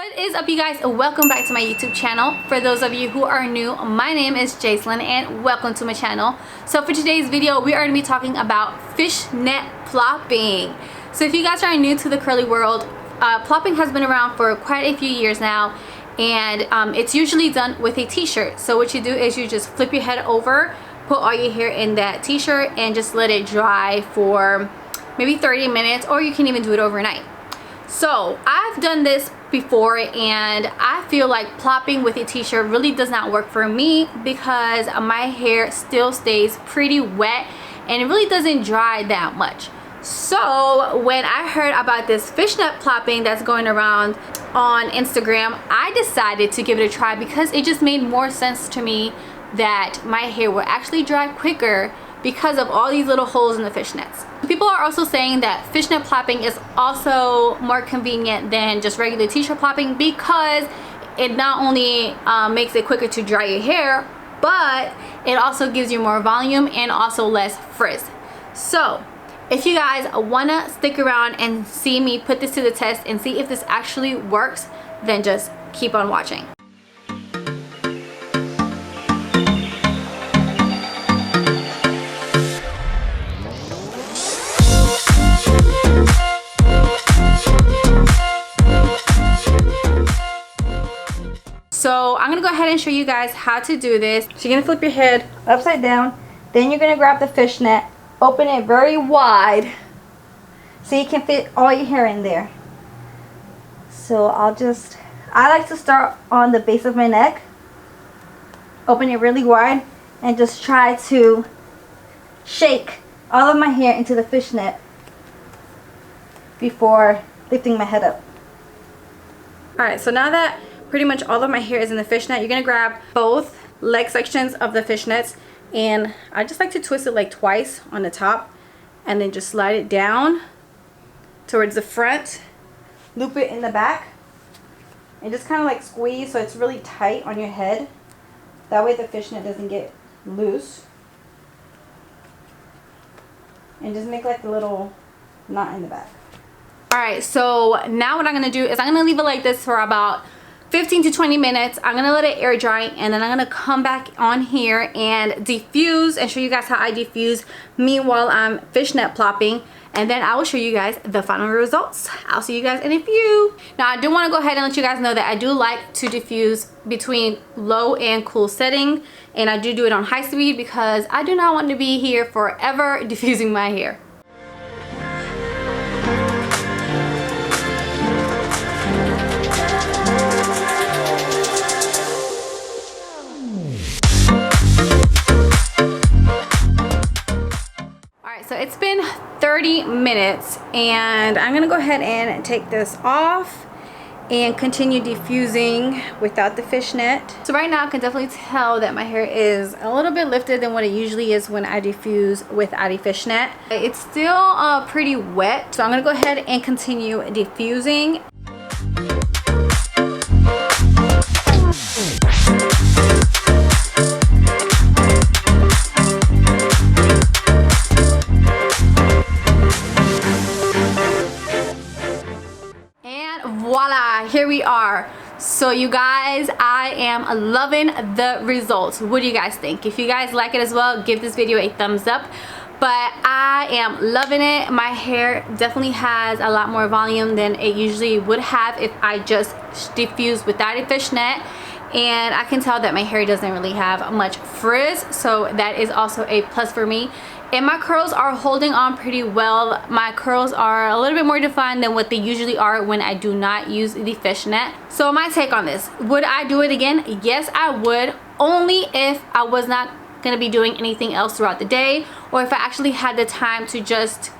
What is up, you guys? Welcome back to my YouTube channel. For those of you who are new, my name is Jacelyn and welcome to my channel. So for today's video, we are going to be talking about fishnet plopping. So if you guys are new to the curly world, plopping has been around for quite a few years now, and it's usually done with a t-shirt. So what you do is you just flip your head over, put all your hair in that t-shirt and just let it dry for maybe 30 minutes, or you can even do it overnight. So I've done this before and I feel like plopping with a t-shirt really does not work for me because my hair still stays pretty wet and it really doesn't dry that much. So when I heard about this fishnet plopping that's going around on Instagram, I decided to give it a try because it just made more sense to me that my hair will actually dry quicker because of all these little holes in the fishnets. People are also saying that fishnet plopping is also more convenient than just regular t-shirt plopping because it not only makes it quicker to dry your hair, but it also gives you more volume and also less frizz. So if you guys wanna stick around and see me put this to the test and see if this actually works, then just keep on watching. So I'm gonna go ahead and show you guys how to do this. So you're gonna flip your head upside down, then you're gonna grab the fishnet, open it very wide so you can fit all your hair in there. So I like to start on the base of my neck, open it really wide, and just try to shake all of my hair into the fishnet before lifting my head up. Alright, so now that pretty much all of my hair is in the fishnet, you're gonna grab both leg sections of the fishnets, and I just like to twist it like twice on the top and then just slide it down towards the front, loop it in the back, and just kind of like squeeze so it's really tight on your head. That way the fishnet doesn't get loose. And just make like a little knot in the back. Alright, so now what I'm gonna do is I'm gonna leave it like this for about 15 to 20 minutes. I'm gonna let it air dry, and then I'm gonna come back on here and diffuse and show you guys how I diffuse meanwhile I'm fishnet plopping, and then I will show you guys the final results. I'll see you guys in a few. Now I do want to go ahead and let you guys know that I do like to diffuse between low and cool setting, and I do it on high speed because I do not want to be here forever diffusing my hair. So it's been 30 minutes and I'm gonna go ahead and take this off and continue diffusing without the fishnet. So right now I can definitely tell that my hair is a little bit lifted than what it usually is when I diffuse without a fishnet. It's still pretty wet, so I'm gonna go ahead and continue diffusing. Voila, here we are. So you guys, I am loving the results. What do you guys think? If you guys like it as well, give this video a thumbs up. But I am loving it. My hair definitely has a lot more volume than it usually would have if I just diffused without a fishnet. And I can tell that my hair doesn't really have much frizz, so that is also a plus for me. And my curls are holding on pretty well. My curls are a little bit more defined than what they usually are when I do not use the fishnet. So my take on this, would I do it again? Yes, I would, only if I was not gonna be doing anything else throughout the day, or if I actually had the time to just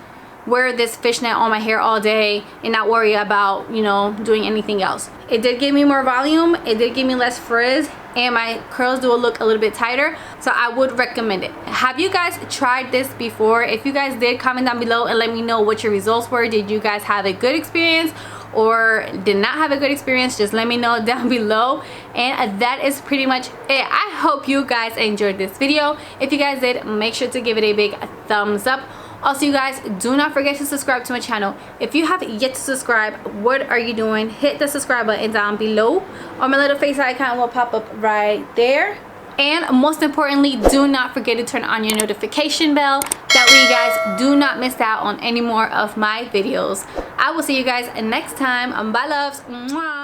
wear this fishnet on my hair all day and not worry about, you know, doing anything else. It did give me more volume, it did give me less frizz, and my curls do look a little bit tighter, so I would recommend it. Have you guys tried this before? If you guys did, comment down below and let me know what your results were. Did you guys have a good experience or did not have a good experience? Just let me know down below. And that is pretty much it. I hope you guys enjoyed this video. If you guys did, make sure to give it a big thumbs up. Also, you guys, do not forget to subscribe to my channel. If you have yet to subscribe, what are you doing? Hit the subscribe button down below, or my little face icon will pop up right there. And most importantly, do not forget to turn on your notification bell. That way you guys do not miss out on any more of my videos. I will see you guys next time. Bye loves. Mwah.